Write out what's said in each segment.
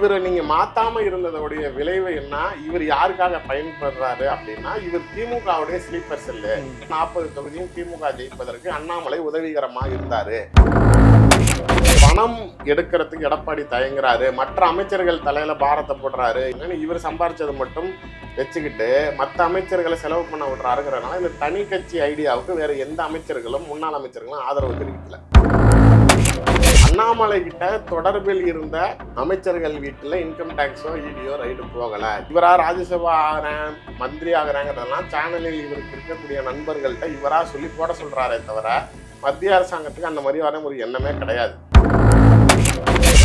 இவரை நீங்க மாத்தாம இருந்ததோடைய விளைவு என்ன? இவர் யாருக்காக பயன்படுறாரு அப்படின்னா, இவர் திமுகவுடைய ஸ்லீப்பர் செல்லு. 40 தொகுதியும் திமுக ஜெயிப்பதற்கு அண்ணாமலை உதவிகரமா இருந்தாரு. பணம் எடுக்கிறதுக்கு எடப்பாடி தயங்குறாரு, மற்ற அமைச்சர்கள் தலையில பாரத்தை போடுறாரு. இவர் சம்பாரிச்சது மட்டும் வச்சுக்கிட்டு மற்ற அமைச்சர்களை செலவு பண்ண விடுறாருங்கிறதுனால இந்த தனி கட்சி ஐடியாவுக்கு வேற எந்த அமைச்சர்களும் முன்னாள் அமைச்சர்களும் ஆதரவு தெரிவிக்கல. அண்ணாமலை கிட்ட தொடர்பில் இருந்த அமைச்சர்கள் வீட்டுல இன்கம் டாக்ஸோ இடியோ ரைடு போகல. இவரா ராஜ்யசபா ஆகிறேன், மந்திரி ஆகிறாங்கிறதெல்லாம் சேனலில் இவருக்கு இருக்கக்கூடிய நண்பர்கள்ட்ட இவரா சொல்லி போட சொல்றாரே தவிர மத்திய அரசாங்கத்துக்கு அந்த மாதிரி வர ஒரு எண்ணமே கிடையாது.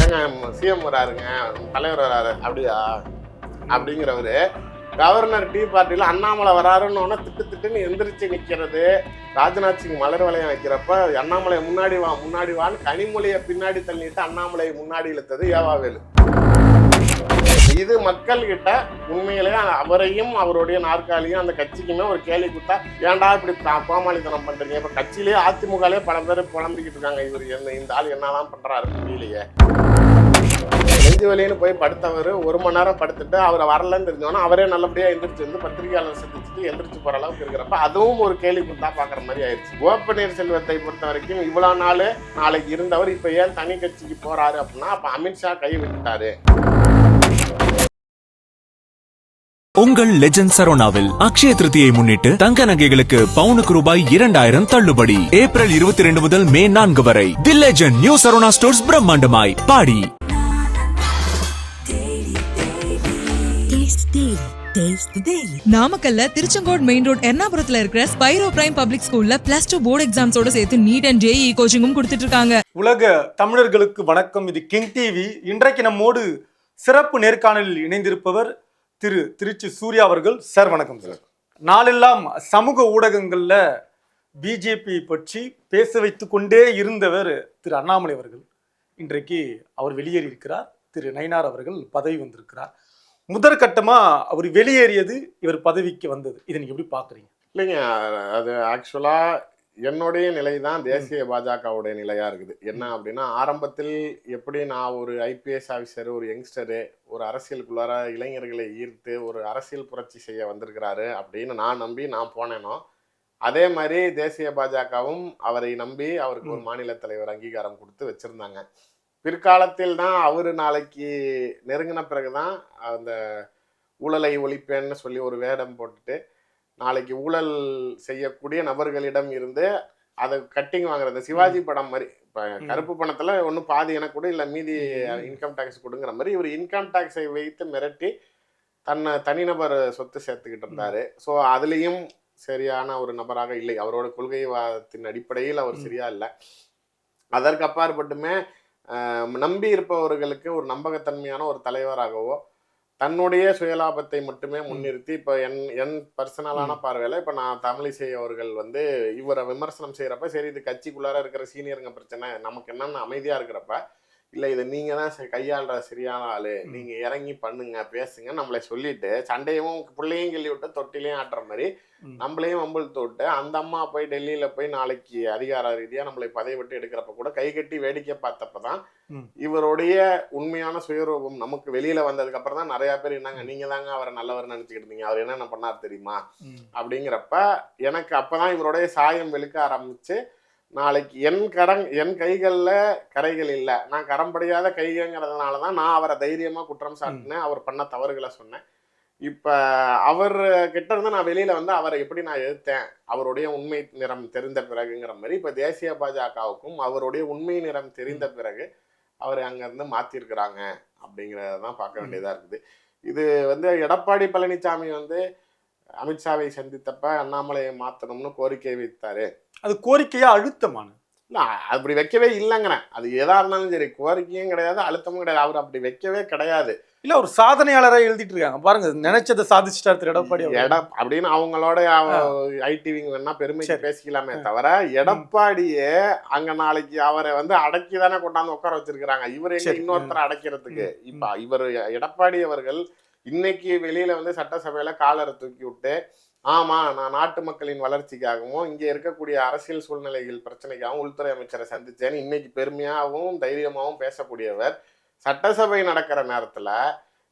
ஏங்க சிஎம் வராருங்க, தலைவர் வராரு அப்படியா அப்படிங்கிறவரு கவர்னர் டீ பார்ட்டியில் அண்ணாமலை வராருன்னு திட்டுன்னு எந்திரிச்சு நிற்கிறது. ராஜ்நாத் சிங் மலர் வளையம் வைக்கிறப்ப அண்ணாமலை முன்னாடி வான்னு கனிமொழியை பின்னாடி தள்ளிட்டு அண்ணாமலை முன்னாடி இழுத்தது ஏவாவேலு. இது மக்கள் கிட்ட உண்மையிலேயே அவரையும் அவருடைய நாற்காலியும் அந்த கட்சிக்குமே ஒரு கேள்வி கொடுத்தா, ஏன்டா இப்படி கோமாளித்தனம் பண்றீங்க? இப்ப கட்சியிலேயே அதிமுகலே பல பேர் புலம்பிக்கிட்டு இருக்காங்க, இவர் இந்த ஆள் என்னதான் பண்றாரு தெரியலையே. நெஞ்சு வலின்னு போய் படுத்தவர் 1 மணி நேரம் படுத்துட்டு அவரை வரலன்னு தெரிஞ்சோன்னா அவரே நல்லபடியா எந்திரிச்சு வந்து பத்திரிகையாளர் சந்திச்சுட்டு எந்திரிச்சு போற அளவுக்கு இருக்கிறப்ப அதுவும் ஒரு கேள்வி கொடுத்தா பாக்குற மாதிரி ஆயிடுச்சு. ஓ பன்னீர்செல்வத்தை பொறுத்த வரைக்கும் இவ்வளவு நாள் நாளைக்கு இருந்தவர் இப்ப ஏன் தனி கட்சிக்கு போறாரு அப்படின்னா, அப்ப அமித்ஷா கை விட்டுட்டாரு. உங்கள் லெஜண்ட் சரோனாவில் அக்ஷய திருதியை முன்னிட்டு தங்க நகைகளுக்கு பவுனுக்கு ரூபாய் 2000 தள்ளுபடி. ஏப்ரல் 22 முதல் மே 4 வரை. The legend new Saravana stores பிரம்மாண்டமாய் பாடி. நாமக்கல்ல திருச்செங்கோடு மெயின் ரோட் எர்ணாபுரத்துல இருக்கிற ஸ்பைரோ பிரைம் பப்ளிக் ஸ்கூல்ல +2 போர்டு எக்ஸாம்ஸோட சேர்த்து நீட் அண்ட் ஜேஇ கோச்சிங்கும் கொடுத்துட்டு இருக்காங்க. உலக தமிழர்களுக்கு வணக்கம். இது கிங் டிவி. இன்றைக்கு நம்மோடு சிறப்பு நேர்காணலில் இணைந்திருப்பவர் திரு திருச்சி சூர்யா அவர்கள். சார் வணக்கம் சார். நாளெல்லாம் சமூக ஊடகங்கள்ல பிஜேபி பற்றி பேச வைத்து கொண்டே இருந்தவர் திரு அண்ணாமலை அவர்கள். இன்றைக்கு அவர் வெளியேறி இருக்கிறார். திரு நயினார் அவர்கள் பதவி வந்திருக்கிறார். முதற்கட்டமா அவர் வெளியேறியது இவர் பதவிக்கு வந்தது. இதை நீங்க எப்படி பாக்குறீங்க? இல்லைங்க, அது ஆக்சுவலா என்னுடைய நிலை தான் தேசிய பாஜகவுடைய நிலையா இருக்குது. என்ன அப்படின்னா, ஆரம்பத்தில் எப்படி நான் ஒரு ஐபிஎஸ் ஆஃபீஸரு, ஒரு யங்ஸ்டரு, ஒரு அரசியலுக்குள்ளார இளைஞர்களை ஈர்த்து ஒரு அரசியல் புரட்சி செய்ய வந்திருக்கிறாரு அப்படின்னு நான் நம்பி நான் போனேனோ, அதே மாதிரி தேசிய பாஜகவும் அவரை நம்பி அவருக்கு ஒரு மாநில தலைவர் அங்கீகாரம் கொடுத்து வச்சிருந்தாங்க. பிற்காலத்தில் தான் அவரு நாளைக்கு நெருங்கின பிறகுதான் அந்த ஊழலை ஒழிப்பேன்னு சொல்லி ஒரு வேடம் போட்டுட்டு நாளைக்கு ஊழல் செய்யக்கூடிய நபர்களிடம் இருந்து அதை கட்டிங் வாங்குறது. சிவாஜி படம் மாதிரி இப்போ கருப்பு பணத்தில் ஒன்றும் பாதி எனக்கு கூட இல்லை, மீதி இன்கம் டேக்ஸ் கொடுங்கிற மாதிரி இவர் இன்கம் டேக்ஸை வைத்து மிரட்டி தனிநபர் சொத்து சேர்த்துக்கிட்டு இருந்தாரு. ஸோ அதுலேயும் சரியான ஒரு நபராக இல்லை. அவரோட கொள்கைவாதத்தின் அடிப்படையில் அவர் சரியா இல்லை. அதற்கு அப்பாற்பட்டுமே நம்பி இருப்பவர்களுக்கு ஒரு நம்பகத்தன்மையான ஒரு தலைவராகவோ தன்னுடைய சுயலாபத்தை மட்டுமே முன்னிறுத்தி இப்போ என் பர்சனலான பார்வையில் இப்போ நான் தமிழிசை அவர்கள் இவரை விமர்சனம் செய்கிறப்ப சரி இது கட்சிக்குள்ளார இருக்கிற சீனியருங்க பிரச்சனை, நமக்கு என்னென்னு அமைதியாக இருக்கிறப்ப இல்லை இதை நீங்கள் தான் கையாளுற சரியான ஆள், நீங்கள் இறங்கி பண்ணுங்க பேசுங்க நம்மளை சொல்லிட்டு சண்டையும் பிள்ளையும் கிள்ளி விட்டு தொட்டிலையும் ஆட்டுற மாதிரி நம்மளையும் வம்பிழுத்து விட்டு அந்த அம்மா போய் டெல்லியில் போய் நாளைக்கு அதிகார ரீதியாக நம்மளை பதவி விட்டு எடுக்கிறப்ப கூட கை கட்டி வேடிக்கை பார்த்தப்ப தான் இவருடைய உண்மையான சுயரூபம் நமக்கு வெளியில வந்ததுக்கு அப்புறம் தான் நிறைய பேர் என்னங்க நீங்க தாங்க அவரை நல்லவர் நினைச்சுக்கிட்டு இருந்தீங்க, அவர் என்னென்ன பண்ணார் தெரியுமா அப்படிங்கிறப்ப எனக்கு அப்பதான் இவருடைய சாயம் வெளுக்க ஆரம்பிச்சு, நாளைக்கு என் கைகள்ல கரைகள் இல்லை, நான் கரம்படியாத கைங்கிறதுனாலதான் நான் அவரை தைரியமா குற்றம் சாட்டினேன், அவர் பண்ண தவறுகளை சொன்னேன். இப்ப அவர் கிட்ட இருந்து நான் வெளியில அவரை எப்படி நான் எதிர்த்தேன் அவருடைய உண்மை நிறம் தெரிந்த பிறகுங்கிற மாதிரி இப்ப தேசிய பாஜகவுக்கும் அவருடைய உண்மை நிறம் தெரிந்த பிறகு அவரை அங்கிருந்து மாத்திருக்கிறாங்க அப்படிங்கிறதான் பார்க்க வேண்டியதா இருக்குது. இது எடப்பாடி பழனிசாமி அமித்ஷாவை சந்தித்தப்ப அண்ணாமலையை மாத்தணும்னு கோரிக்கை வைத்தாரு. அது கோரிக்கையா அழுத்தமான? இல்ல அப்படி வைக்கவே இல்லைங்கிறேன். அது எதா இருந்தாலும் சரி, கோரிக்கையும் கிடையாது அழுத்தமும் கிடையாது, அவர் அப்படி வைக்கவே கிடையாது. இல்ல ஒரு சாதனையாளராக எழுதிட்டு இருக்காங்க பாருங்க, நினைச்சதை சாதிச்சுட்டார் திரு எடப்பாடி அப்படின்னு அவங்களோட ஐடிவி வேணா பெருமைக்கு பேசிக்கலாமே தவிர எடப்பாடியே அங்க நாளைக்கு அவரை அடக்கிதானே கொண்டாந்து உட்கார வச்சிருக்கிறாங்க. இவர் எங்க இன்னொருத்தரை அடைக்கிறதுக்கு? இப்ப இவர் எடப்பாடி அவர்கள் இன்னைக்கு வெளியில சட்டசபையில காலரை தூக்கி விட்டு ஆமா நான் நாட்டு மக்களின் வளர்ச்சிக்காகவும் இங்க இருக்கக்கூடிய அரசியல் சூழ்நிலைகள் பிரச்சனைக்காகவும் உள்துறை அமைச்சரை சந்திச்சேன்னு இன்னைக்கு பெருமையாகவும் தைரியமாகவும் பேசக்கூடியவர் சட்டசபை நடக்கிற நேரத்துல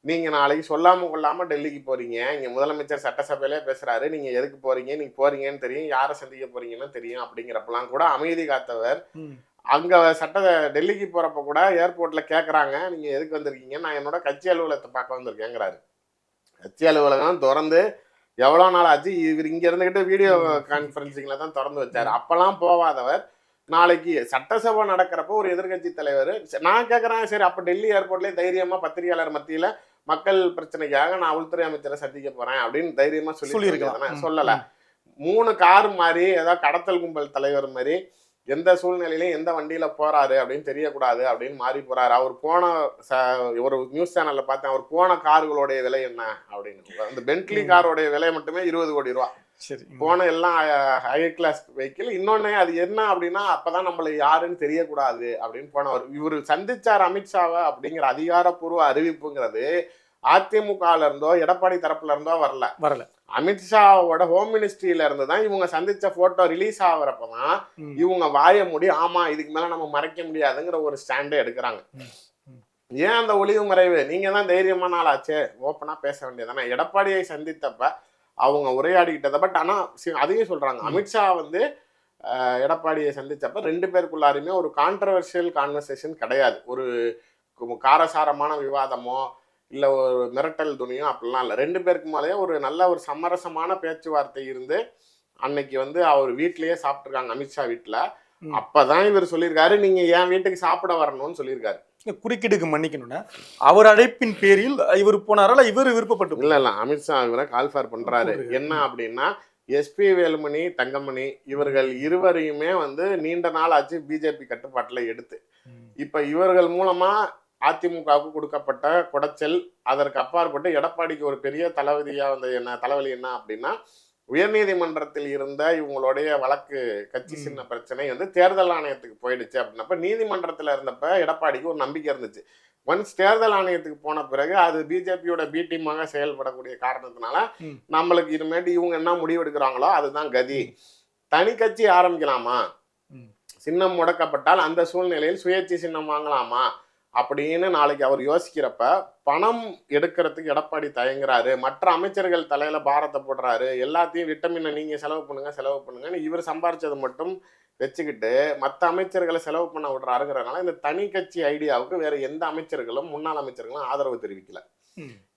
நீங்க நாளைக்கு சொல்லாம கொள்ளாம டெல்லிக்கு போறீங்க, இங்க முதலமைச்சர் சட்டசபையிலே பேசுறாரு, நீங்க எதுக்கு போறீங்க, நீங்க போறீங்கன்னு தெரியும், யாரை சந்திக்க போறீங்கன்னு தெரியும், அப்படிங்கிறப்பெல்லாம் கூட அமைதி காத்தவர். அங்க டெல்லிக்கு போறப்ப கூட ஏர்போர்ட்ல கேக்குறாங்க, நீங்க எதுக்கு வந்திருக்கீங்க, நான் என்னோட கட்சி அலுவலகத்தை பார்க்க வந்திருக்கேங்கிறாரு. கட்சி அலுவலகம் திறந்து எவ்வளவு நாள் ஆச்சு, இவர் இங்க இருந்துகிட்டு வீடியோ கான்பரன்சிங்ல தான் திறந்து வச்சாரு. அப்பெல்லாம் போவாதவர் நாளைக்கு சட்டசபை நடக்கிறப்போ ஒரு எதிர்கட்சி தலைவர், நான் கேட்கறேன், சரி அப்ப டெல்லி ஏர்போர்ட்லயே தைரியமா பத்திரிகையாளர் மத்தியில மக்கள் பிரச்சனைக்காக நான் உள்துறை அமைச்சரை சந்திக்க போறேன் அப்படின்னு தைரியமா சொல்லியிருக்கேன். சொல்லல. 3 கார் மாதிரி ஏதாவது கடத்தல் கும்பல் தலைவர் மாதிரி எந்த சூழ்நிலையிலையும் எந்த வண்டியில போறாரு அப்படின்னு தெரியக்கூடாது அப்படின்னு மாறி போறாரு. அவர் போன ஒரு நியூஸ் சேனல்ல பார்த்தேன், அவர் போன கார்களுடைய விலை என்ன அப்படின்னு. அந்த பென்ட்லி காரோடைய விலை மட்டுமே 20 கோடி ரூபா. போன எல்லாம் ஹை கிளாஸ் வெஹிக்கிள். இன்னொன்னு அது என்ன அப்படின்னா, அப்பதான் நம்மள யாருன்னு தெரியக்கூடாது அப்படின்னு போனவர். இவர் சந்திச்சார் அமித்ஷாவை அப்படிங்கிற அதிகாரப்பூர்வ அறிவிப்புங்கிறது அதிமுகல இருந்தோ எடப்பாடி தரப்புல இருந்தோ வரல. அமித்ஷாவோட ஹோம் மினிஸ்ட்ரியில இருந்து தான் இவங்க சந்திச்ச போட்டோ ரிலீஸ் ஆகுறப்பதான் இவங்க வாய மூடி ஆமா இதுக்கு மேல நம்ம மறைக்க முடியாதுங்கிற ஒரு ஸ்டாண்டே எடுக்கிறாங்க. ஏன் அந்த ஒளிவு மறைவு? நீங்க தான் தைரியமான ஆளாச்சே, ஓப்பனா பேச வேண்டியதானே. எடப்பாடியை சந்தித்தப்ப அவங்க உரையாடிக்கிட்டத. பட் ஆனா அதையும் சொல்றாங்க, அமித்ஷா வந்து எடப்பாடியை சந்திச்சப்ப 2 பேருக்குள்ளாருமே ஒரு கான்ட்ரவர்ஷியல் கான்வர்சேஷன் கிடையாது. ஒரு காரசாரமான விவாதமோ இல்ல ஒரு மிரட்டல் துணியோ அப்படிலாம் இல்லை. 2 பேருக்கு மேலேயே ஒரு நல்ல ஒரு சமரசமான பேச்சுவார்த்தை இருந்து அன்னைக்கு வந்து அவர் வீட்லயே சாப்பிட்டுருக்காங்க, அமித்ஷா வீட்டுல. அப்பதான் இவர் சொல்லியிருக்காரு, நீங்க என் வீட்டுக்கு சாப்பிட வரணும்னு சொல்லியிருக்காரு. குறுக்கீடுக்கு மன்னிக்கணும்னா அவர் அழைப்பின் பேரில் இவர் போனாரா, இவர் விருப்பப்பட்டு? இல்ல அமித்ஷா இவரை கால்ஃபார் பண்றாரு. என்ன அப்படின்னா, எஸ்பி வேலுமணி, தங்கமணி இவர்கள் இருவரையுமே வந்து நீண்ட நாள் ஆச்சு பிஜேபி கட்டுப்பாட்டுல எடுத்து. இப்ப இவர்கள் மூலமா அதிமுகவுக்கு கொடுக்கப்பட்ட குடைச்சல், அதற்கு அப்பாற்பட்டு எடப்பாடிக்கு ஒரு பெரிய தலைவலியா வந்து தலைவலி என்ன அப்படின்னா, உயர்நீதிமன்றத்தில் இருந்த இவங்களுடைய வழக்கு கட்சி சின்ன பிரச்சனை வந்து தேர்தல் ஆணையத்துக்கு போயிடுச்சு அப்படின்னப்ப, நீதிமன்றத்துல இருந்தப்ப எடப்பாடிக்கு ஒரு நம்பிக்கை இருந்துச்சு. ஒன்ஸ் தேர்தல் ஆணையத்துக்கு போன பிறகு அது பிஜேபியோட பி டீமாக செயல்படக்கூடிய காரணத்தினால நம்மளுக்கு இனிமேட்டு இவங்க என்ன முடிவு எடுக்கிறாங்களோ அதுதான் கதி. தனி கட்சி ஆரம்பிக்கலாமா, சின்னம் முடக்கப்பட்டால் அந்த சூழ்நிலையில் சுயேட்சை சின்னம் வாங்கலாமா அப்படின்னு நாளைக்கு அவர் யோசிக்கிறப்ப பணம் எடுக்கிறதுக்கு எடப்பாடி தயங்குறாரு. மற்ற அமைச்சர்கள் தலையில பாரத்தை போடுறாரு. எல்லாத்தையும் விட்டமினை நீங்க செலவு பண்ணுங்கன்னு இவர் சம்பாரிச்சதை மட்டும் வச்சுக்கிட்டு மற்ற அமைச்சர்களை செலவு பண்ண விடுறாருங்கிறதுனால இந்த தனி கட்சி ஐடியாவுக்கு வேற எந்த அமைச்சர்களும் முன்னாள் அமைச்சர்களும் ஆதரவு தெரிவிக்கல.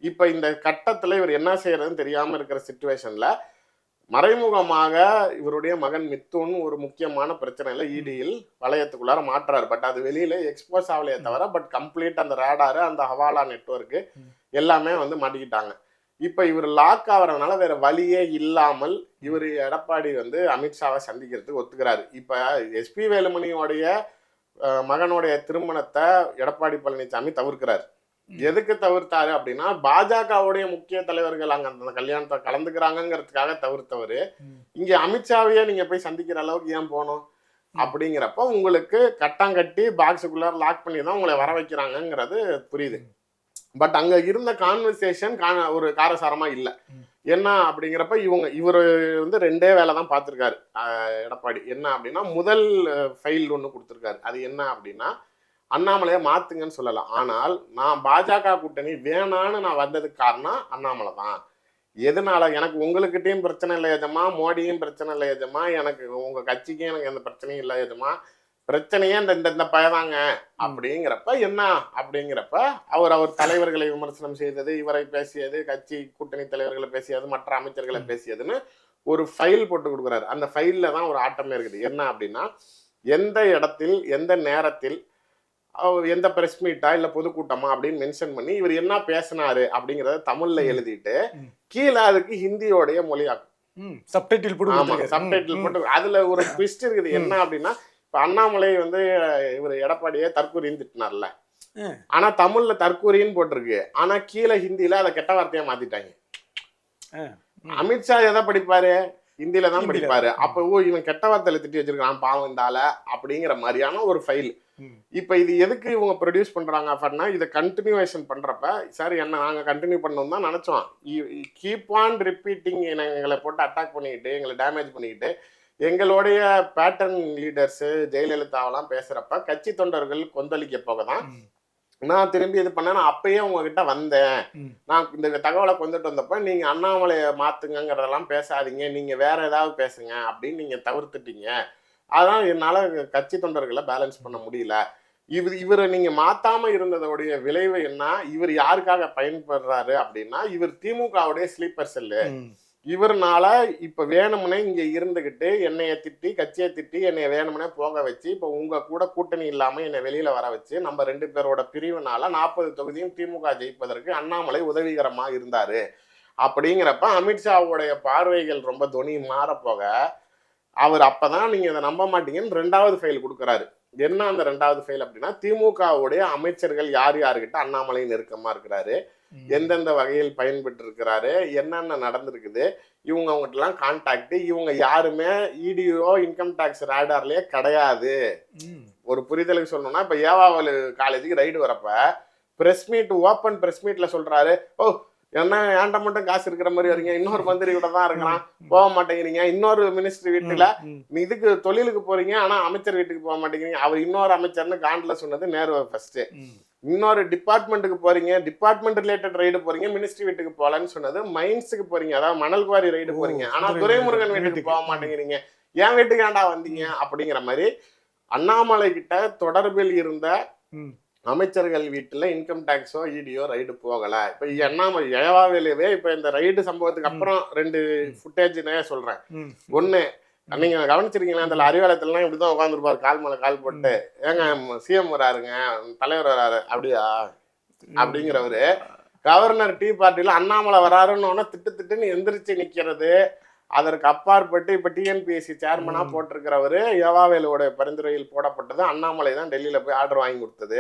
இப்ப இந்த கட்டத்துல இவர் என்ன செய்யறதுன்னு தெரியாம இருக்கிற சிச்சுவேஷன்ல மறைமுகமாக இவருடைய மகன் மித்துன் ஒரு முக்கியமான பிரச்சனையில இடியில் வளையத்துக்குள்ளார மாற்றாரு. பட் அது வெளியில எக்ஸ்போஸ் ஆகலையே தவிர பட் கம்ப்ளீட் அந்த ரேடாரு அந்த ஹவாலா நெட்வொர்க்கு எல்லாமே வந்து மாட்டிக்கிட்டாங்க. இப்ப இவர் லாக் ஆகிறதுனால வேற வழியே இல்லாமல் இவர் எடப்பாடி வந்து அமித்ஷாவை சந்திக்கிறதுக்கு ஒத்துக்கிறாரு. இப்ப எஸ்பி வேலுமணியோடைய மகனுடைய திருமணத்தை எடப்பாடி பழனிசாமி தவிர்க்கிறாரு. எதுக்கு தவிர்த்தாரு அப்படின்னா, பாஜகவுடைய முக்கிய தலைவர்கள் அங்க அந்த கல்யாணத்தை கலந்துக்கிறாங்கிறதுக்காக தவிர்த்தவரு. இங்க அமித்ஷாவையே நீங்க போய் சந்திக்கிற அளவுக்கு ஏன் போகணும் அப்படிங்கிறப்ப உங்களுக்கு கட்டாங்கட்டி பாக்ஸுக்குள்ள லாக் பண்ணி தான் உங்களை வர வைக்கிறாங்கிறது புரியுது. பட் அங்க இருந்த கான்வர்சேஷன் ஒரு காரசாரமா இல்லை. என்ன அப்படிங்கிறப்ப இவர் வந்து 2 வேலை தான் பார்த்துருக்காரு எடப்பாடி. என்ன அப்படின்னா, முதல் ஃபைல் ஒன்று கொடுத்துருக்காரு. அது என்ன அப்படின்னா, அண்ணாமலையை மாத்துங்கன்னு சொல்லலாம். ஆனால் நான் பாஜக கூட்டணி வேணான்னு நான் வந்ததுக்கு காரணம் அண்ணாமலை தான். எதனால? எனக்கு உங்களுக்கிட்டையும் பிரச்சனை இல்லை எஜமா, மோடியும் பிரச்சனை இல்லை எஜமா, எனக்கு உங்க கட்சிக்கும் எனக்கு எந்த பிரச்சனையும் இல்லை எஜமா, பிரச்சனையே இந்த பயதாங்க அப்படிங்கிறப்ப என்ன அப்படிங்கிறப்ப அவர் தலைவர்களை விமர்சனம் செய்தது, இவரை பேசியது, கட்சி கூட்டணி தலைவர்களை பேசியது, மற்ற அமைச்சர்களை பேசியதுன்னு ஒரு ஃபைல் போட்டு கொடுக்குறாரு. அந்த ஃபைல்ல தான் ஒரு ஆட்டமே இருக்குது. என்ன அப்படின்னா, எந்த இடத்தில் எந்த நேரத்தில் எந்த பிரஸ் மீட்டா இல்ல பொதுக்கூட்டமா அப்படின்னு மென்ஷன் பண்ணி இவர் என்ன பேசினாரு அப்படிங்கறத தமிழ்ல எழுதிட்டு கீழே அதுக்கு ஹிந்தியோடைய மொழியாக்கும் சப்டைட்டில் போட்டு அதுல ஒரு ட்விஸ்ட் இருக்குது. என்ன அப்படின்னா, இப்ப அண்ணாமலை வந்து இவர் எடப்பாடியே தற்கூரின்னு திட்டினார்ல, ஆனா தமிழ்ல தற்கூரின்னு போட்டிருக்கு, ஆனா கீழே ஹிந்தியில அதை கெட்ட வார்த்தையா மாத்திட்டாங்க. அமித்ஷா எதை படிப்பாரு? ஹிந்தியில தான் படிப்பாரு. அப்போ இவன் கெட்ட வார்த்தையில திட்டி வச்சிருக்கான் பாவம் இந்தால அப்படிங்கிற மாதிரியான ஒரு ஃபைல். இப்ப இது எதுக்கு இவங்க ப்ரொடியூஸ் பண்றாங்க அப்படின்னா, இதை கண்டினியூவேஷன் பண்றப்ப சார் என்ன நாங்க கண்டினியூ பண்ணணும் தான் நினைச்சோம். கீப் ஆன் ரிப்பீட்டிங் எங்களை போட்டு அட்டாக் பண்ணிக்கிட்டு எங்களை டேமேஜ் பண்ணிக்கிட்டு எங்களுடைய பேட்டர்ன் லீடர்ஸ் ஜெயலலிதாவெல்லாம் பேசுறப்ப கட்சி தொண்டர்கள் கொந்தளிக்க போகதான் நான் திரும்பி இது பண்ணேன். நான் அப்பயே உங்ககிட்ட வந்தேன். நான் இந்த தகவலை கொண்டுட்டு வந்தப்ப நீங்க அண்ணாமலையை மாத்துங்கிறதெல்லாம் பேசாதீங்க, நீங்க வேற ஏதாவது பேசுங்க அப்படின்னு நீங்க தவிர்த்துட்டீங்க. அதான் என்னால கட்சி தொண்டர்களை பேலன்ஸ் பண்ண முடியல. இவரை நீங்க மாத்தாம இருந்ததோடைய விளைவு என்ன? இவர் யாருக்காக பயன்படுறாரு அப்படின்னா, இவர் திமுகவுடைய ஸ்லீப்பர் செல்லு. இவர்னால இப்ப வேணும்னே இங்க இருந்துகிட்டு என்னைய திட்டி, கட்சியை திட்டி, என்னைய வேணும்னே போக வச்சு, இப்ப உங்க கூட கூட்டணி இல்லாம என்னை வெளியில வர வச்சு, நம்ம 2 பேரோட பிரிவுனால 40 தொகுதியும் திமுக ஜெயிப்பதற்கு அண்ணாமலை உதவிகரமா இருந்தாரு. அப்படிங்கிறப்ப அமித்ஷாவுடைய பார்வைகள் ரொம்ப தொனி மாற போக, அவர் அப்பதான் நீங்க இதை நம்ப மாட்டீங்கன்னு 2வது ஃபைல் கொடுக்குறாரு. என்ன அந்த 2வது ஃபைல் அப்படின்னா, திமுகவுடைய அமைச்சர்கள் யார் யாருக்கிட்ட அண்ணாமலை நெருக்கமா இருக்கிறாரு, எந்தெந்த வகையில் பயன்பட்டு இருக்கிறாரு, என்னென்ன நடந்திருக்குது, இவங்க அவங்ககிட்ட எல்லாம் கான்டாக்ட், இவங்க யாருமே இடியோ இன்கம் டாக்ஸ் ரேடார்லயே கிடையாது. ஒரு புரிதலுக்கு சொல்லணும்னா, இப்ப ஏவாவல் காலேஜுக்கு ரைடு வரப்ப பிரஸ் மீட், ஓப்பன் பிரஸ் மீட்ல சொல்றாரு, ஓ என்ன ஏன்ட்ட மட்டும் காசு இருக்கிற மாதிரி வரீங்க, இன்னொரு மந்திரி கூட தான் இருக்கிறான், போக மாட்டேங்கிறீங்க, இன்னொரு மினிஸ்டர் வீட்டுல இதுக்கு தொழிலுக்கு போறீங்க, ஆனா அமைச்சர் வீட்டுக்கு போக மாட்டேங்கிறீங்க. அவர் இன்னொரு அமைச்சர்னு காண்டில சொன்னது நேரு ஃபர்ஸ்ட். இன்னொரு டிபார்ட்மெண்ட்டுக்கு போறீங்க, டிபார்ட்மெண்ட் ரிலேட்டட் ரைடு போறீங்க, மினிஸ்ட்ரி வீட்டுக்கு போகலன்னு சொன்னது மைன்ஸுக்கு போறீங்க, அதாவது மணல் குவாரி ரைடு போறீங்க, ஆனா துரைமுருகன் வீட்டுக்கு போக மாட்டேங்கிறீங்க, என் வீட்டுக்கு ஏன்டா வந்தீங்க அப்படிங்கிற மாதிரி அண்ணாமலை கிட்ட தொடர்பில் இருந்த அமைச்சர்கள் வீட்டுல இன்கம் டாக்ஸோ இடியோ ரைடு போகல. இப்ப அண்ணாமலை ஏவாவேலவே இப்ப இந்த ரைடு சம்பவத்துக்கு அப்புறம் 2 ஃபுட்டேஜ் சொல்றேன். ஒண்ணு, நீங்க கவனிச்சிருக்கீங்களா, இந்த அறிவாலயத்துலாம் இப்படிதான் உட்காந்துருப்பாரு, கால் மேல கால் போட்டு, ஏங்க சிஎம் வராருங்க, தலைவர் வராரு அப்படியா அப்படிங்கிறவரு கவர்னர் டீ பார்ட்டில அண்ணாமலை வராருன்னு திட்டுன்னு எந்திரிச்சு நிக்கிறது. அதற்கு அப்பாற்பட்டு இப்ப டிஎன்பிஎஸ்சி சேர்மனா போட்டிருக்கிறவரு யோவாவேலுவோட பரிந்துரையில் போடப்பட்டது. அண்ணாமலை தான் டெல்லியில போய் ஆர்டர் வாங்கி கொடுத்தது.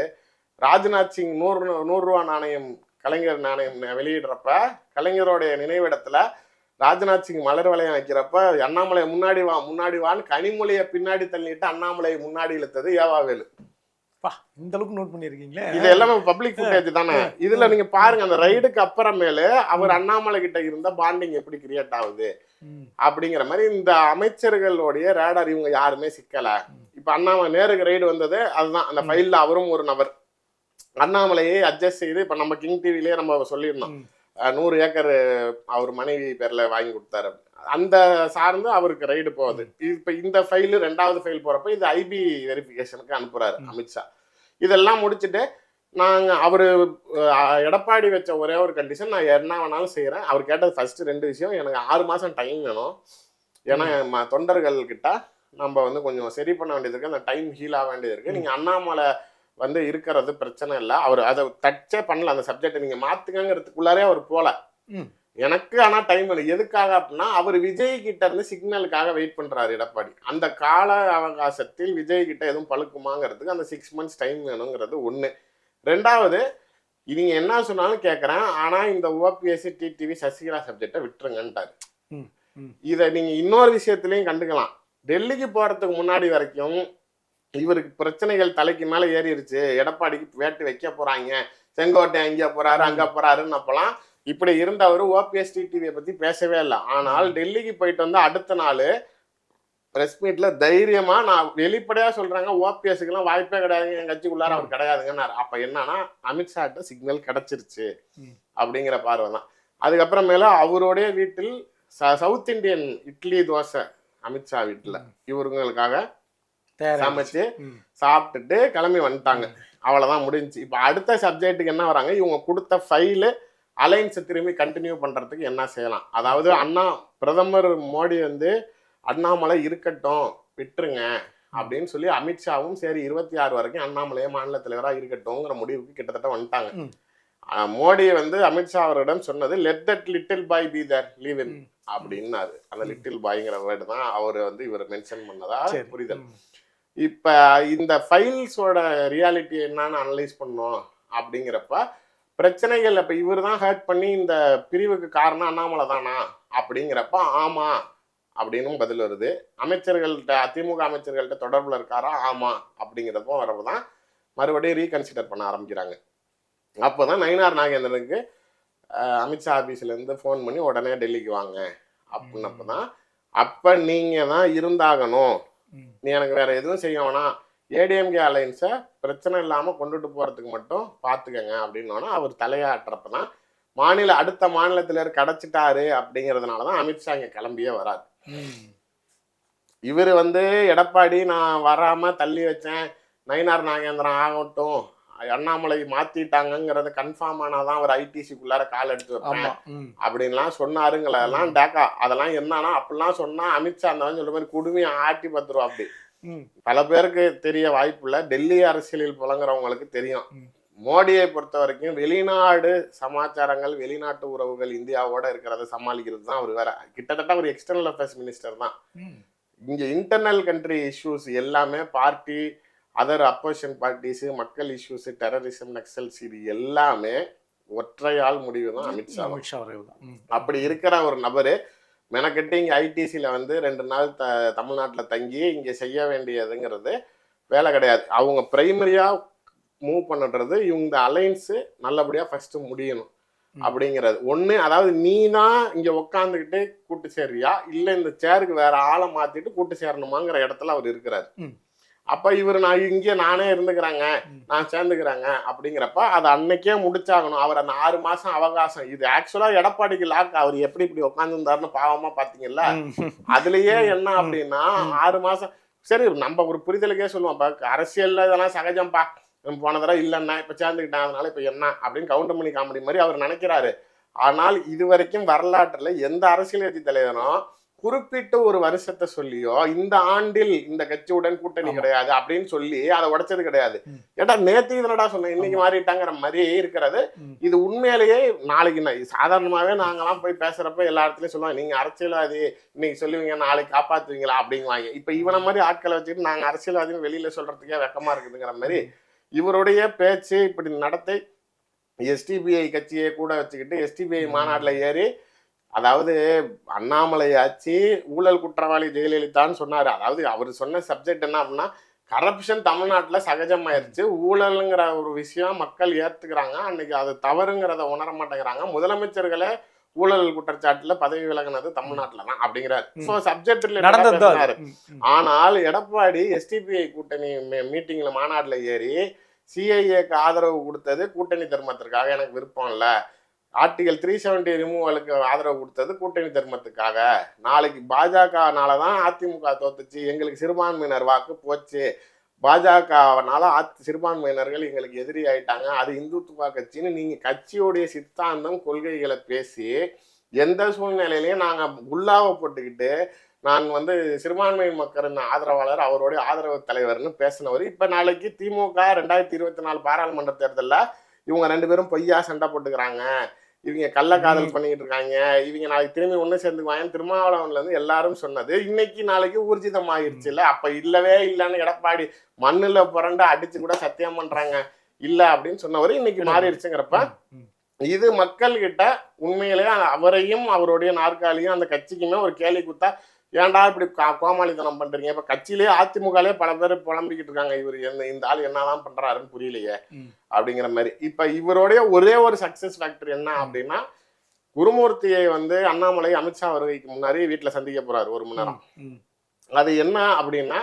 ராஜ்நாத் சிங் 100 ரூபா நாணயம், கலைஞர் நாணயம் வெளியிடுறப்ப கலைஞருடைய நினைவிடத்துல ராஜ்நாத் சிங் மலர் வளையம் வைக்கிறப்ப அண்ணாமலை முன்னாடி வான்னு கனிமொழியை பின்னாடி தள்ளிட்டு அண்ணாமலையை முன்னாடி இழுத்தது ஏவாவேலு. இந்த அளவுக்கு நோட் பண்ணிருக்கீங்களே. இது எல்லாமே பப்ளிக் ஃபுட்டேஜ் தானே. இதுல நீங்க பாருங்க, அந்த ரைடுக்கு அப்புறமேலு அவர் அண்ணாமலை கிட்ட இருந்த பாண்டிங் எப்படி கிரியேட் ஆகுது அப்படிங்கிற மாதிரி. இந்த அமைச்சர்களுடைய ரேடார் இவங்க யாருமே சிக்கல. இப்ப அண்ணாமலை நேருக்கு ரைடு வந்தது அதுதான். அந்த ஃபைல்ல அவரும் ஒரு நபர். அண்ணாமலையை அட்ஜஸ்ட் செய்து இப்ப நம்ம கிங் டிவிலேயே நம்ம சொல்லியிருந்தோம், 100 ஏக்கர் அவர் மனைவி பேர்ல வாங்கி கொடுத்தாரு. அந்த சார்ந்து அவருக்கு ரைடு போகுது. இப்ப இந்த ஃபைல் 2வது ஃபைல் போறப்ப இது ஐபி வெரிஃபிகேஷனுக்கு அனுப்புறாரு அமித்ஷா. இதெல்லாம் முடிச்சுட்டு அவரு எடப்பாடி வச்ச ஒரே ஒரு கண்டிஷன், நான் என்ன வேணாலும் செய்யறேன். அவர் கேட்டது ஃபர்ஸ்ட் 2 விஷயம், எனக்கு 6 மாசம் டைம் வேணும், ஏன்னா தொண்டர்கள் கிட்ட நம்ம கொஞ்சம் சரி பண்ண வேண்டியது இருக்கு, அந்த டைம் ஹீல் ஆக வேண்டியது இருக்கு. நீங்க அண்ணாமலை இருக்கிறது பிரச்சனை இல்லை, அவர் அதை டச்சே பண்ணல, அந்த சப்ஜெக்டை நீங்க மாத்துங்கிறதுக்குள்ளாரே அவர் போல. எனக்கு ஆனா டைம் இல்லை. எதுக்காக அப்படின்னா, அவர் விஜய் கிட்ட இருந்து சிக்னலுக்காக வெயிட் பண்றாரு எடப்பாடி. அந்த கால அவகாசத்தில் விஜய் கிட்ட எதுவும் பழுக்குமாங்கிறதுக்கு அந்த 6 மந்த்ஸ் டைம் வேணுங்கிறது ஒண்ணு. 2வது, நீங்க என்ன சொன்னாலும் கேட்கறேன், ஆனா இந்த ஓபிஎஸ்சி டிடிவி சசிகலா சப்ஜெக்டை விட்டுருங்கன்ட்டாரு. இதை நீங்க இன்னொரு விஷயத்திலையும் கண்டுக்கலாம். டெல்லிக்கு போறதுக்கு முன்னாடி வரைக்கும் இவருக்கு பிரச்சனைகள் தலைக்கு மேல ஏறிடுச்சு, எடப்பாடிக்கு வேட்டு வைக்க போறாங்க, செங்கோட்டை அங்க போறாரு அங்க போறாருன்னு அப்பெல்லாம் இப்படி இருந்தவர் ஓபிஎஸ் டிடிவியை பத்தி பேசவே இல்லை. ஆனால் டெல்லிக்கு போயிட்டு வந்து அடுத்த நாள் பிரஸ் மீட்ல தைரியமா நான் வெளிப்படையா சொல்றாங்க, ஓபிஎஸ்க்கு எல்லாம் வாய்ப்பே கிடையாதுங்க, என் கட்சிக்குள்ளார அவர் கிடையாதுங்கன்னாரு. அப்ப என்னன்னா, அமித்ஷாட்ட சிக்னல் கிடைச்சிருச்சு அப்படிங்கிற பார்வை தான். அதுக்கப்புறமேல அவருடைய வீட்டில் சவுத் இந்தியன் இட்லி தோசை அமித்ஷா வீட்டுல இவருங்களுக்காக சமைச்சு சாப்பிட்டுட்டு கிளம்பி வந்துட்டாங்க. அவ்வளவுதான் முடிஞ்சு. இப்ப அடுத்த சப்ஜெக்டுக்கு என்ன வராங்க, இவங்க கொடுத்த ஃபைலு அலைன்ஸை திரும்பி கண்டினியூ பண்றதுக்கு என்ன செய்யலாம். அதாவது பிரதமர் மோடி அண்ணாமலை இருக்கட்டும் விட்டுருங்க அப்படின்னு சொல்லி அமித்ஷாவும் சரி 26 வரைக்கும் அண்ணாமலையே மாநில தலைவராக இருக்கட்டும்ங்கிற முடிவுக்கு கிட்டத்தட்ட வந்துட்டாங்க. மோடி அமித்ஷா அவரிடம் சொன்னது, let that little boy be there leave in அப்படின்னாரு. அந்த லிட்டில் பாய்ங்கிற வேர்டு தான் அவர் இவர் மென்ஷன் பண்ணதா புரிதல். இப்ப இந்த ஃபைல்ஸோட ரியாலிட்டி என்னன்னு அனலைஸ் பண்ணோம் அப்படிங்கிறப்ப பிரச்சனைகள் இப்ப இவர் தான் ஹர்ட் பண்ணி இந்த பிரிவுக்கு காரணம் அண்ணாமலை தானா அப்படிங்கிறப்ப ஆமா அப்படின்னு பதில் வருது. அமைச்சர்கள்ட்ட அதிமுக அமைச்சர்கள்ட்ட தொடர்புல இருக்காரா, ஆமா அப்படிங்கிறதும் வரவுதான் மறுபடியும் ரீகன்சிடர் பண்ண ஆரம்பிக்கிறாங்க. அப்போதான் நயினார் நாகேந்திரனுக்கு அமித்ஷா ஆபீஸ்ல இருந்து ஃபோன் பண்ணி உடனே டெல்லிக்கு வாங்க அப்படின்னப்பதான், அப்ப நீங்க தான் இருந்தாகணும், நீ எனக்கு வேற எதுவும் செய்ய வேணாம், ஏடிஎம்கே அலைன்ஸை பிரச்சனை இல்லாமல் கொண்டுட்டு போகிறதுக்கு மட்டும் பார்த்துக்கங்க அப்படின்னோன்னா அவர் தலையாட்டுறப்ப தான் அடுத்த மாநிலத்தில் கிடைச்சிட்டாரு அப்படிங்கிறதுனால தான் அமித்ஷா இங்கே கிளம்பியே வராது. இவர் வந்து எடப்பாடி நான் வராமல் தள்ளி வச்சேன், நயினார் நாகேந்திரன் ஆகட்டும், அண்ணாமலை மாத்திட்டாங்கிறத கன்ஃபார்ம் ஆனாதான் அவர் ஐடிசிக்குள்ளார கால் எடுத்து வைப்பேன் அப்படின்லாம் சொன்னாருங்களெல்லாம் டேக்கா. அதெல்லாம் என்னன்னா அப்படிலாம் சொன்னா அமித்ஷா அந்த சொல்ற மாதிரி குடுமையை ஆட்டி பத்துருவா. அப்படி பல பேருக்கு தெரிய வாய்ப்பு இல்லை, டெல்லி அரசியலில் புலங்குறவங்களுக்கு தெரியும். மோடியை பொறுத்த வரைக்கும் வெளிநாடு சமாச்சாரங்கள், வெளிநாட்டு உறவுகள் இந்தியாவோட இருக்கிறத சமாளிக்கிறது தான் அவர் வேற. கிட்டத்தட்ட ஒரு எக்ஸ்டர்னல் அஃபேர்ஸ் மினிஸ்டர் தான். இங்க இன்டர்னல் கண்ட்ரி இஷ்யூஸ் எல்லாமே பார்ட்டி, அதர் அப்போசிஷன் பார்ட்டிஸ், மக்கள் இஷ்யூஸ், டெரரிசம், நக்சல்ஸ், இது எல்லாமே ஒற்றையால் முடிவு தான் அமித்ஷா. அப்படி இருக்கிற ஒரு நபரு மெனக்கெட்டு இங்கே ஐடிசியில் வந்து 2 நாள் தமிழ்நாட்டில் தங்கி இங்கே செய்ய வேண்டியதுங்கிறது வேலை கிடையாது. அவங்க பிரைமரியாக மூவ் பண்ணுறது இவங்க அலைன்ஸு நல்லபடியாக ஃபஸ்ட்டு முடியணும் அப்படிங்கிறது ஒன்று. அதாவது நீ தான் இங்கே உக்காந்துக்கிட்டு கூட்டு சேர்றியா, இல்லை இந்த சேருக்கு வேற ஆளை மாற்றிட்டு கூட்டு சேரணுமாங்கிற இடத்துல அவர் இருக்கிறார். அப்போ இவர் நான் இங்கே நானே இருந்துக்கிறாங்க, நான் சேர்ந்துக்கிறாங்க அப்படிங்கிறப்ப அதை அன்னைக்கே முடிச்சாகணும். அவர் அந்த 6 மாதம் அவகாசம், இது ஆக்சுவலாக எடப்பாடிக்கு லாக். அவர் எப்படி இப்படி உட்காந்துருந்தாருன்னு பாவமாக பார்த்தீங்கல்ல. அதுலேயே என்ன அப்படின்னா 6 மாதம் சரி நம்ம ஒரு புரிதலுக்கே சொல்லுவோம், அரசியலில் இதெல்லாம் சகஜம்ப்பா, போன தடவை இல்லைன்னா இப்போ சேர்ந்துக்கிட்டேன் அதனால இப்போ என்ன அப்படின்னு கவுண்டர் பண்ணி காமெடி மாதிரி அவர் நினைக்கிறாரு. ஆனால் இது வரைக்கும் வரலாற்றில் எந்த அரசியல் கட்சி தலைவரும் குறிப்பிட்டு ஒரு வருஷத்தை சொல்லியோ இந்த ஆண்டில் இந்த கட்சியுடன் கூட்டணி கிடையாது அப்படின்னு சொல்லி அதை உடைச்சது கிடையாது. ஏட்டா நேற்று இதனடா சொன்னேன் இன்னைக்கு மாறிட்டாங்கிற மாதிரி இருக்கிறது. இது உண்மையிலேயே நாளைக்கு சாதாரணமாகவே நாங்கெல்லாம் போய் பேசுறப்ப எல்லா இடத்துலையும் சொல்லுவாங்க, நீங்க அரசியல்வாதி இன்னைக்கு சொல்லுவீங்க நாளைக்கு காப்பாற்றுவீங்களா அப்படிங்குவாங்க. இப்போ இவனை மாதிரி ஆட்களை வச்சுக்கிட்டு நாங்கள் அரசியல்வாதின்னு வெளியில சொல்றதுக்கே வெக்கமா இருக்குதுங்கிற மாதிரி இவருடைய பேச்சு இப்படி நடத்தை எஸ்டிபிஐ கட்சியை கூட வச்சுக்கிட்டு எஸ்டிபிஐ மாநாட்டில் ஏறி, அதாவது அண்ணாமலை ஆச்சு ஊழல் குற்றவாளி ஜெயலலிதான்னு சொன்னார். அதாவது அவர் சொன்ன சப்ஜெக்ட் என்ன அப்படின்னா கரப்ஷன் தமிழ்நாட்டில் சகஜமாயிருச்சு, ஊழலுங்கிற ஒரு விஷயம் மக்கள் ஏற்றுக்கிறாங்க, அன்னைக்கு அது தவறுங்கிறத உணர மாட்டேங்கிறாங்க, முதலமைச்சர்களை ஊழல் குற்றச்சாட்டுல பதவி விலகினது தமிழ்நாட்டுல தான் அப்படிங்கிறாரு. நடந்தாரு. ஆனால் எடப்பாடி எஸ்டிபிஐ கூட்டணி மீட்டிங்ல மாநாடுல ஏறி சிஐஏக்கு ஆதரவு கொடுத்தது கூட்டணி தர்மத்திற்காக, எனக்கு விருப்பம் இல்லை, ஆர்டிகல் 370 ரிமூவலுக்கு ஆதரவு கொடுத்தது கூட்டணி தர்மத்துக்காக, நாளைக்கு பாஜகனாலதான் அதிமுக தோத்துச்சு, எங்களுக்கு சிறுபான்மையினர் வாக்கு போச்சு, பாஜகனால சிறுபான்மையினர்கள் எங்களுக்கு எதிரி ஆயிட்டாங்க, அது இந்துத்துவா கட்சின்னு நீங்க கட்சியோடைய சித்தாந்தம் கொள்கைகளை பேசி எந்த சூழ்நிலையிலையும் நாங்க உள்ளாவை போட்டுக்கிட்டு நான் வந்து சிறுபான்மை மக்களின் ஆதரவாளர், அவருடைய ஆதரவு தலைவர்னு பேசினவர். இப்ப நாளைக்கு திமுக 2024 பாராளுமன்ற தேர்தலில் இவங்க 2 பேரும் பொய்யா சண்டை போட்டுக்கிறாங்க, இவங்க கள்ளக்காதல் பண்ணிக்கிட்டு இருக்காங்க, இவங்க நாளைக்கு திரும்பி ஒன்று சேர்ந்துக்குவாங்க திருமாவளவன்ல இருந்து எல்லாரும் சொன்னது இன்னைக்கு நாளைக்கு ஊர்ஜிதம் ஆகிடுச்சு இல்ல. அப்ப இல்லவே இல்லைன்னு எடப்பாடி மண்ணுல புரண்டு அடிச்சு கூட சத்தியம் பண்றாங்க இல்ல அப்படின்னு சொன்னவர் இன்னைக்கு மாறிடுச்சுங்கிறப்ப இது மக்கள் கிட்ட உண்மையிலேயே அவரையும் அவருடைய நாற்காலியும் அந்த கட்சிக்குமே ஒரு கேலி குத்தா, ஏன்டா இப்படி கோமாளித்தனம் பண்றீங்க, இப்ப கட்சியிலேயே அதிமுகலே பல பேர் புலம்பிக்கிட்டு இருக்காங்க, இவர் இந்த ஆள் என்னதான் பண்றாருன்னு புரியலையே அப்படிங்கிற மாதிரி. இப்ப இவருடைய ஒரே ஒரு சக்சஸ் ஃபேக்டர் என்ன அப்படின்னா குருமூர்த்தியை வந்து அண்ணாமலை அமித்ஷா வருகைக்கு முன்னாடி வீட்டுல சந்திக்க போறாரு 1 மணி நேரம். அது என்ன அப்படின்னா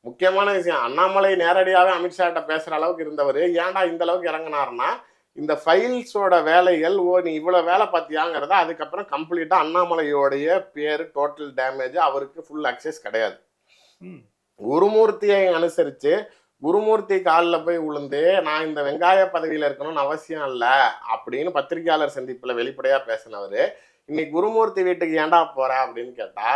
முக்கியமான விஷயம், அண்ணாமலை நேரடியாவே அமித்ஷா கிட்ட பேசுற அளவுக்கு இருந்தவர் ஏன்டா இந்த அளவுக்கு இறங்கினாருன்னா இந்த ஃபைல்ஸோட வேலைகள் நீ இவ்வளவு வேலை பார்த்தியாங்கிறத அதுக்கப்புறம் கம்ப்ளீட்டா அண்ணாமலையோடைய பேரு டோட்டல் டேமேஜ், அவருக்கு ஃபுல் அக்சஸ் கிடையாது. குருமூர்த்தியை அனுசரிச்சு குருமூர்த்தி காலில் போய் விழுந்து நான் இந்த வெங்காய பதவியில இருக்கணும்னு அவசியம் இல்லை அப்படின்னு பத்திரிகையாளர் சந்திப்புல வெளிப்படையா பேசினவர் இன்னைக்கு குருமூர்த்தி வீட்டுக்கு ஏன்டா போற அப்படின்னு கேட்டா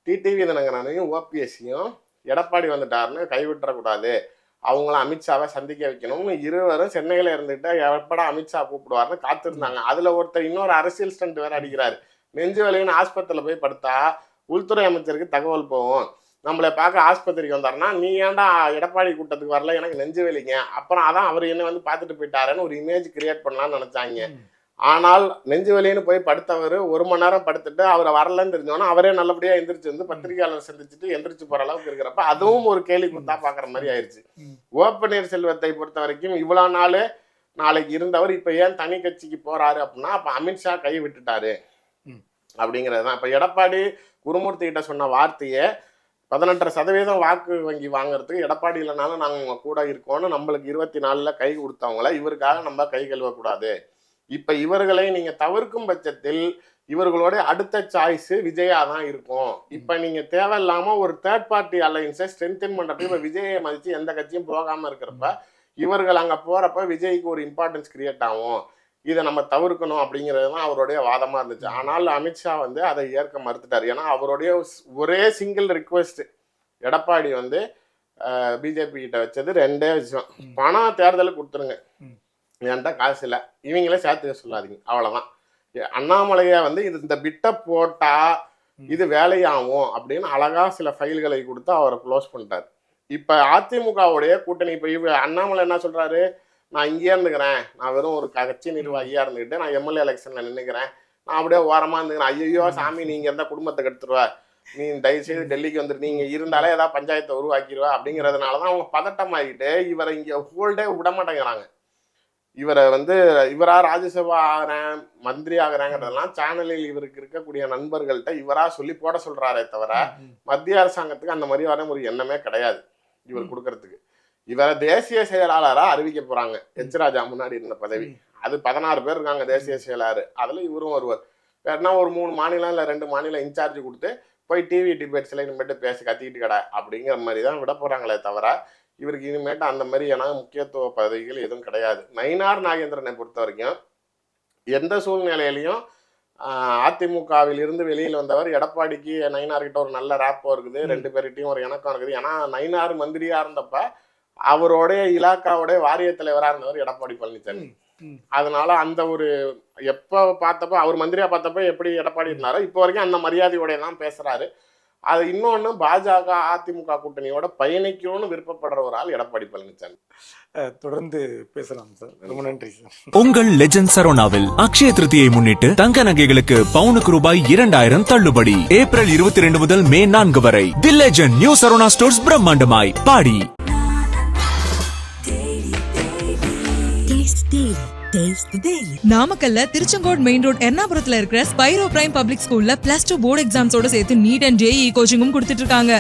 டிடிவி தினகரனையும் ஓபிஎஸ்சியும் எடப்பாடி வந்துட்டாருன்னு கைவிட்டுறக்கூடாது, அவங்கள அமித்ஷாவை சந்திக்க வைக்கணும்னு இருவரும் சென்னையில இருந்துட்டு எப்படா அமித்ஷா கூப்பிடுவாருன்னு காத்திருந்தாங்க. அதுல ஒருத்தர் இன்னொரு அரசியல் ஸ்டண்ட் வேற அடிக்கிறாரு, நெஞ்சு வலின்னு ஆஸ்பத்திரியில போய் படுத்தா உள்துறை அமைச்சருக்கு தகவல் போகும், நம்மளை பார்க்க ஆஸ்பத்திரிக்கு வந்தாருன்னா நீ ஏன்டா எடப்பாடி கூட்டத்துக்கு வரல, எனக்கு நெஞ்சு வலிங்க, அப்புறம் அதான் அவர் என்ன வந்து பார்த்துட்டு போயிட்டாருன்னு ஒரு இமேஜ் கிரியேட் பண்ணலாம்னு நினைச்சாங்க. ஆனால் நெஞ்சு வலின்னு போய் படுத்தவர் 1 மணி நேரம் படுத்துட்டு அவரை வரலன்னு தெரிஞ்சோன்னா அவரே நல்லபடியா எந்திரிச்சு வந்து பத்திரிகையாளர் சந்திச்சுட்டு எந்திரிச்சு போற அளவுக்கு இருக்கிறப்ப அதுவும் ஒரு கேலி குத்தா பாக்குற மாதிரி ஆயிடுச்சு. ஓ பன்னீர்செல்வத்தை பொறுத்த வரைக்கும் இவ்வளவு நாள் நாளைக்கு இருந்தவர் இப்ப ஏன் தனி கட்சிக்கு போறாரு அப்படின்னா அப்ப அமித்ஷா கை விட்டுட்டாரு அப்படிங்கிறது தான். இப்ப எடப்பாடி குருமூர்த்தி கிட்ட சொன்ன வார்த்தையை 18% வாக்கு வங்கி வாங்குறதுக்கு எடப்பாடி இல்லைனாலும் நாங்கள் உங்க கூட இருக்கோம்னு நம்மளுக்கு 24 கை கொடுத்தவங்கள இவருக்காக நம்ம கை கழுவக்கூடாது. இப்ப இவர்களை நீங்க தவிர்க்கும் பட்சத்தில் இவர்களோட அடுத்த சாய்ஸ் விஜயா தான் இருக்கும். இப்ப நீங்க தேவையில்லாம ஒரு தேர்ட் பார்ட்டி அலையன்ஸை ஸ்ட்ரென்தன் பண்றதுக்கு இப்ப விஜயை மதிச்சு எந்த கட்சியும் போகாம இருக்கிறப்ப இவர்கள் அங்க போறப்ப விஜய்க்கு ஒரு இம்பார்ட்டன்ஸ் கிரியேட் ஆகும். இதை நம்ம தவிர்க்கணும் அப்படிங்கிறது தான் அவருடைய வாதமா இருந்துச்சு. ஆனால் அமித்ஷா வந்து அதை ஏற்க மறுத்துட்டார். ஏன்னா அவருடைய ஒரே சிங்கிள் ரிக்வெஸ்ட் எடப்பாடி வந்து பிஜேபி கிட்ட வச்சது 2 விஷயம். பணம் தேர்தலுக்கு கொடுத்துருங்க, என்கிட்ட காசு இல்லை, இவங்களே சேர்த்து சொல்லாதீங்க, அவ்வளவுதான். அண்ணாமலையா வந்து இந்த பிட்டை போட்டா இது வேலையாகும் அப்படின்னு அழகா சில ஃபைல்களை கொடுத்து அவரை க்ளோஸ் பண்ணிட்டார். இப்ப அதிமுகவுடைய கூட்டணி இப்ப அண்ணாமலை என்ன சொல்றாரு, நான் இங்கேயே இருந்துக்கிறேன், நான் வெறும் ஒரு கட்சி நிர்வாகியா இருந்துக்கிட்டு நான் எம்எல்ஏ எலெக்ஷன்ல நின்றுக்கிறேன், நான் அப்படியே ஓரமா இருந்துக்கிறேன், ஐயோ சாமி நீங்க இருந்தா குடும்பத்தை கெடுத்துருவா, நீ தயவுசெய்து டெல்லிக்கு வந்துட்டு நீங்க இருந்தாலே ஏதாவது பஞ்சாயத்தை உருவாக்கிடுவா அப்படிங்கிறதுனாலதான் அவங்க பதட்டமாகிட்டு இவரை இங்க ஹோல்டே விட மாட்டேங்கிறாங்க. இவரை வந்து இவரா ராஜ்யசபா ஆகிறேன் மந்திரி ஆகிறேங்கிறதெல்லாம் சேனலில் இவருக்கு இருக்கக்கூடிய நண்பர்கள்ட்ட இவரா சொல்லி போட சொல்றாரே தவிர மத்திய அரசாங்கத்துக்கு அந்த மாதிரி வர ஒரு எண்ணமே கிடையாது இவர் கொடுக்கறதுக்கு. இவரை தேசிய செயலாளரா அறிவிக்க போறாங்க. எச் ராஜா முன்னாடி இருந்த பதவி, அது 16 பேர் இருக்காங்க தேசிய செயலாளர், அதுல இவரும் வருவார். வேறனா ஒரு 3 மாநிலம் இல்ல 2 மாநிலம் இன்சார்ஜ் கொடுத்து போய் டிவி டிபேட்ஸ்ல இனிமேட்டு பேசி கத்திக்கிட்டு கடை அப்படிங்கிற மாதிரி தான் விட போறாங்களே தவிர இவருக்கு இனிமேட்டு அந்த மாதிரி ஏன்னா முக்கியத்துவ பதவிகள் எதுவும் கிடையாது. நயினார் நாகேந்திரனை பொறுத்த வரைக்கும் எந்த சூழ்நிலையிலையும் அதிமுகவில் இருந்து வெளியில் வந்தவர். எடப்பாடிக்கு நயினார்கிட்ட ஒரு நல்ல ரேப்போ இருக்குது, 2 பேர்கிட்டையும் ஒரு இணக்கம் இருக்குது. ஏன்னா நயினார் மந்திரியா இருந்தப்ப அவருடைய இலாக்காவுடைய வாரிய தலைவராக இருந்தவர் எடப்பாடி பழனிசாமி. அதனால அந்த ஒரு எப்ப பார்த்தப்ப அவர் மந்திரியா பார்த்தப்ப எப்படி எடப்பாடி இருந்தாரோ இப்போ வரைக்கும் அந்த மரியாதையோட தான் பேசுறாரு. அது இன்னொன்னு பாஜக அதிமுக கூட்டணியோட பயணிக்கணும்னு விருப்பப்படுற ஒரு ஆள் எடப்பாடி பழனிசாமி. தொடர்ந்து பேசலாம் சார். ரொம்ப நன்றி சார். உங்கள் லெஜண்ட் சரோனாவில் அக்ஷய திருதியை முன்னிட்டு தங்க நகைகளுக்கு பவுனுக்கு ரூபாய் 2000 தள்ளுபடி. ஏப்ரல் 22 முதல் மே 4 வரை. The legend new Saravana stores பிரம்மாண்டமாய் பாடி. நாமக்கல்ல திருச்செங்கோடு மெயின் ரோட் எர்ணாபுரத்துல இருக்கிற ஸ்பைரோ பிரைம் பப்ளிக் ஸ்கூல்ல +2 போர்டு எக்ஸாம்ஸோட சேர்த்து நீட் அண்ட் JEE கோச்சிங்கும் கொடுத்துட்டு இருக்காங்க.